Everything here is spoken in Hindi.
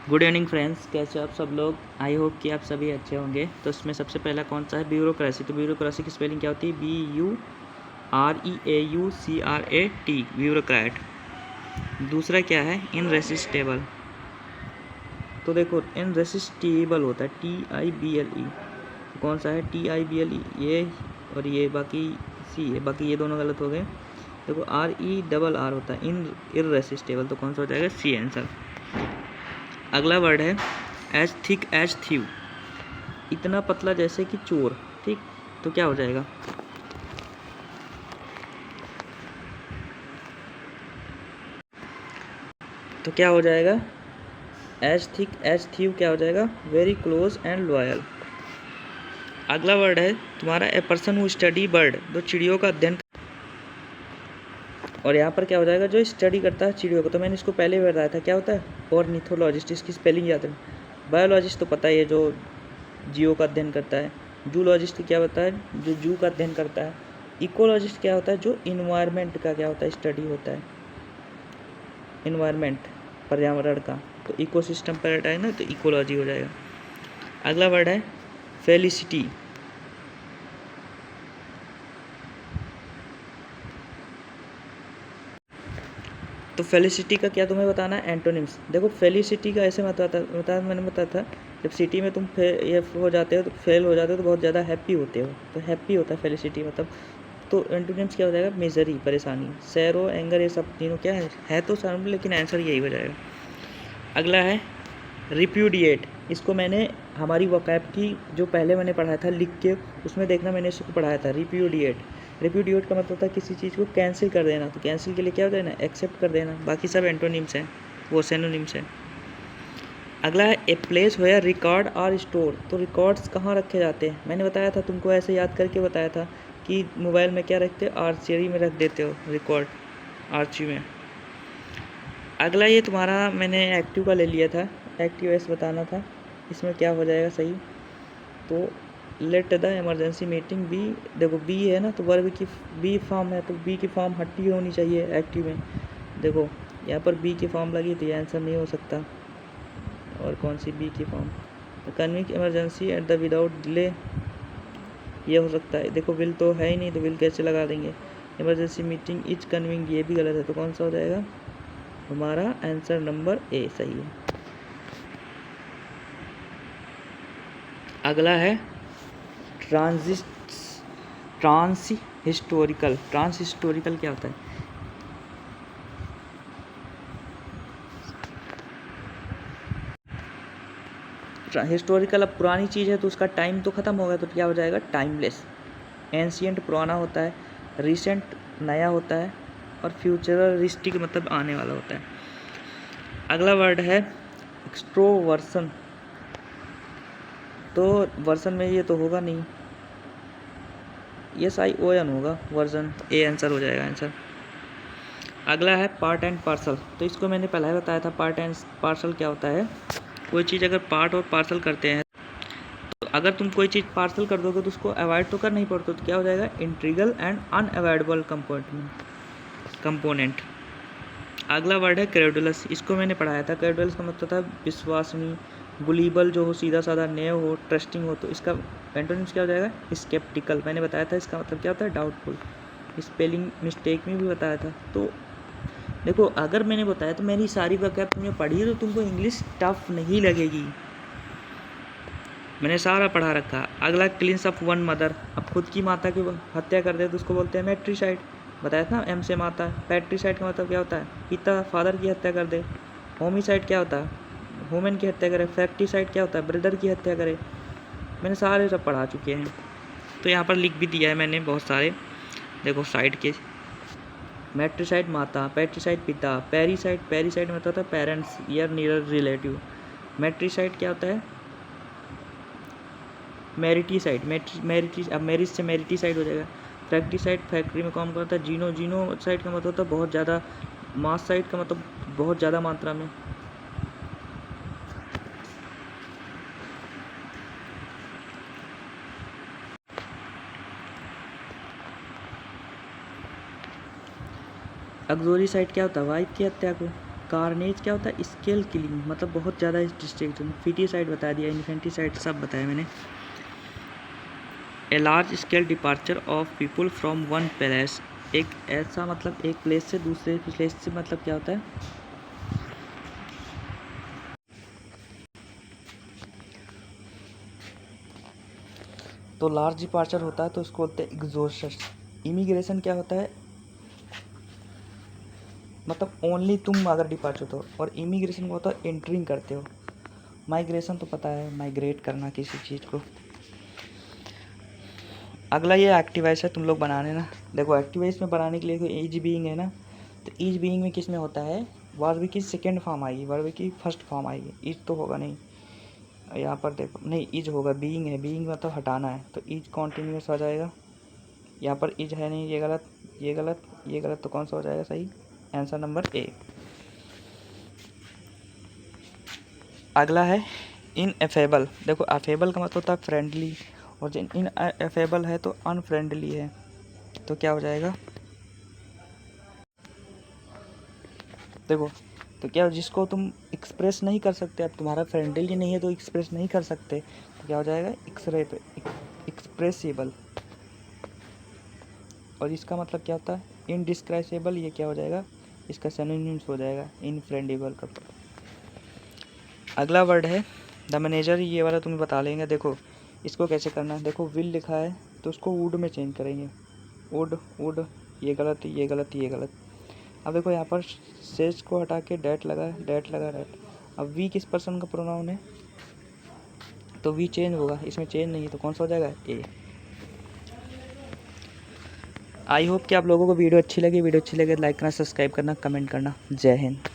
गुड इवनिंग फ्रेंड्स, कैसे हो आप सब लोग। आई होप कि आप सभी अच्छे होंगे। तो इसमें सबसे पहला कौन सा है, ब्यूरोक्रेसी। तो ब्यूरोक्रेसी की स्पेलिंग क्या होती है, BUREAUCRAT, ब्यूरोक्रेट। दूसरा क्या है, इनरेसिस्टेबल। तो देखो इनरेसिस्टेबल होता है TIBLE। कौन सा है, TIBLE ये और ये, बाकी सी है, बाकी ये दोनों गलत हो गए। देखो RERR होता है इनरेसिस्टेबल, तो कौन सा हो जाएगा, सी आंसर। अगला वर्ड है एज थिक एज थीव, इतना पतला जैसे कि चोर। ठीक, तो क्या हो जाएगा, तो क्या हो जाएगा, एज थिक एज थीव क्या हो जाएगा, वेरी क्लोज एंड लॉयल। अगला वर्ड है तुम्हारा a person who study bird, जो चिड़ियों का अध्ययन, और यहाँ पर क्या हो जाएगा, जो स्टडी करता है चिड़ियों को। तो मैंने इसको पहले भी बताया था, क्या होता है, ऑर्निथोलॉजिस्ट। इसकी स्पेलिंग याद है। बायोलॉजिस्ट तो पता ही है, जो जीव का अध्ययन करता है। जूलॉजिस्ट क्या होता है, जो जू का अध्ययन करता है। इकोलॉजिस्ट क्या होता है, जो इन्वायरमेंट का क्या होता है, स्टडी होता है, इन्वायरमेंट, पर्यावरण का। तो इकोसिस्टम पर है ना, तो इकोलॉजी हो जाएगा। अगला वर्ड है फेलिसिटी। तो फेलिसिटी का क्या तुम्हें बताना है, एंटोनिम्स। देखो फेलिसिटी का ऐसे मैंने बताया था, जब सिटी में तुम ये हो जाते हो, तो फेल हो जाते हो, तो बहुत ज़्यादा हैप्पी होते हो। तो हैप्पी होता है फेलिसिटी मतलब। तो एंटोनिम्स क्या हो जाएगा, मिजरी, परेशानी, सैरो, एंगर, ये सब तीनों क्या है तो शामिल, लेकिन आंसर यही हो जाएगा। अगला है रिप्यूडिएट। इसको मैंने हमारी वोकैब की जो पहले मैंने पढ़ाया था लिख के, उसमें देखना मैंने इसको पढ़ाया था। रिप्यूडिएट, रिप्यूडिएट का मतलब होता है किसी चीज़ को कैंसिल कर देना। तो कैंसिल के लिए क्या होता है ना, एक्सेप्ट कर देना। बाकी सब एंटोनिम्स हैं, वो सिनोनिम्स हैं। अगला है a place where record are store. तो रिकॉर्ड्स कहाँ रखे जाते हैं, मैंने बताया था तुमको, ऐसे याद करके बताया था कि मोबाइल में क्या रखते हो, आर्चरी में रख देते हो रिकॉर्ड, आर्ची में। अगला ये तुम्हारा मैंने एक्टिव का ले लिया था, एक्टिव एस बताना था, इसमें क्या हो जाएगा सही। तो let the emergency meeting be, देखो बी है ना, तो वर्ब की बी फॉर्म है, तो बी की फॉर्म हटी होनी चाहिए एक्टिव में। देखो यहाँ पर बी की फॉर्म लगी, तो ये आंसर नहीं हो सकता। और कौन सी बी की फॉर्म, तो conveying emergency at the without delay, ये हो सकता है। देखो विल तो है ही नहीं, तो विल कैसे लगा देंगे। इमरजेंसी मीटिंग इज कन्विंग, ये भी गलत है। तो कौन सा हो जाएगा, हमारा आंसर नंबर ए सही है। अगला है ट्रांस हिस्टोरिकल। ट्रांस हिस्टोरिकल क्या होता है, हिस्टोरिकल अब पुरानी चीज़ है, तो उसका टाइम तो ख़त्म हो गया, तो क्या हो जाएगा, टाइमलेस। एंशियंट पुराना होता है, रिसेंट नया होता है, और फ्यूचरिस्टिक मतलब आने वाला होता है। अगला वर्ड है एक्सट्रोवर्सन। तो वर्सन में ये तो होगा नहीं, SION होगा, वर्जन, ए आंसर हो जाएगा आंसर। अगला है पार्ट एंड पार्सल। तो इसको मैंने पहले बताया था, पार्ट एंड पार्सल क्या होता है, कोई चीज़ अगर पार्ट और पार्सल करते हैं, तो अगर तुम कोई चीज़ पार्सल कर दोगे तो उसको अवॉइड तो कर नहीं पड़ता, तो क्या हो जाएगा, इंटीग्रल एंड अनअवॉइडेबल कंपोनेंट। अगला वर्ड है क्रेडुलस। इसको मैंने पढ़ाया था, क्रेडुलस का मतलब था विश्वसनीय, गुलीबल जो हो, सीधा साधा, नेव हो, ट्रस्टिंग हो। तो इसका एंटोनिम्स क्या हो जाएगा, स्केप्टिकल। मैंने बताया था इसका मतलब क्या होता है, डाउटफुल। स्पेलिंग मिस्टेक में भी बताया था। तो देखो अगर मैंने बताया तो मेरी सारी वोकैब तुमने पढ़ी है, तो तुमको इंग्लिश टफ नहीं लगेगी, मैंने सारा पढ़ा रखा। अगला क्लींस ऑफ वन मदर। अब खुद की माता की हत्या कर दे तो उसको बोलते हैं मैट्रिसाइड, बताया था ना, एम से माता। पैट्रिसाइड का मतलब क्या होता है, पिता फादर की हत्या कर दे। होमिसाइड क्या होता है, वुमेन की हत्या करे। फैक्टिसाइड क्या होता है, ब्रदर की हत्या करे। मैंने सारे सब पढ़ा चुके हैं, तो यहाँ पर लिख भी दिया है मैंने बहुत सारे, देखो साइड के। मैट्रिसाइड माता, पैट्रिसाइड पिता, पेरिसाइड मतलब होता है पेरेंट्स या नियर रिलेटिव। मैट्रिसाइड क्या होता है, मेरिटीसाइड, अब मेरिट से मेरिटीसाइड हो जाएगा। फैक्टिसाइड फैक्ट्री में काम करता है। जीनोसाइड का मतलब होता है बहुत ज़्यादा, मास साइड का मतलब बहुत ज़्यादा मात्रा में। ऑक्सोरिसाइड क्या होता है, वाइफ की हत्या को। कार्नेज क्या होता है? स्केल किलिंग, मतलब बहुत ज़्यादा डिस्ट्रक्शन। फीटिसाइड बता दिया, इन्फेंटिसाइड सब बताया मैंने। A large scale departure of people from one place, एक ऐसा मतलब एक प्लेस से दूसरे प्लेस से मतलब क्या होता है? तो लार्ज डिपार्चर होता है तो उसको बोलते हैं एग्जोर्स। इमिग्रेशन क्या होता है? मतलब ओनली तुम अगर डिपार्चर हो, और इमिग्रेशन को होता है एंट्रिंग करते हो। माइग्रेशन तो पता है, माइग्रेट करना किसी चीज़ को। अगला ये एक्टिवाइज है, तुम लोग बनाने ना। देखो एक्टिवाइज में बनाने के लिए कोई ईज बीइंग है ना, तो ईज बीइंग में किस में होता है? वर्ब की सेकेंड फॉर्म आएगी, वर्ब की फर्स्ट फॉर्म आएगी। ईज तो होगा नहीं, यहाँ पर देखो नहीं, ईज होगा। बीइंग है, बीइंग मतलब हटाना है, तो ईज कॉन्टीन्यूस हो जाएगा। यहाँ पर ईज है नहीं, ये गलत, ये गलत, ये गलत, तो कौन सा हो जाएगा सही? Answer number A. अगला है इन एफेबल। देखो अफेबल का मतलब होता है फ्रेंडली, और जो इन एफेबल है तो अनफ्रेंडली है, तो क्या हो जाएगा? देखो तो क्या, जिसको तुम एक्सप्रेस नहीं कर सकते, अब तुम्हारा फ्रेंडली नहीं है तो एक्सप्रेस नहीं कर सकते, तो क्या हो जाएगा? एक्सप्रेसिबल। और इसका मतलब क्या होता है? इनडिस्क्राइबेबल। ये क्या हो जाएगा? इसका सिनोनिम्स हो जाएगा इनफ्रेंडेबल का। अगला वर्ड है द मैनेजर, ये वाला तुम्हें बता लेंगे। देखो इसको कैसे करना है, देखो विल लिखा है तो उसको वुड में चेंज करेंगे। वुड वुड, ये गलत, ये गलत, ये गलत। अब देखो यहाँ पर सेज को हटा के डैट लगा, डैट लगा, डैट। अब वी किस पर्सन का प्रोनाउन है, तो वी चेंज होगा, इसमें चेंज नहीं है, तो कौन सा हो जाएगा? ए। आई होप कि आप लोगों को वीडियो अच्छी लगी। वीडियो अच्छी लगे तो लाइक करना, सब्सक्राइब करना, कमेंट करना। जय हिंद।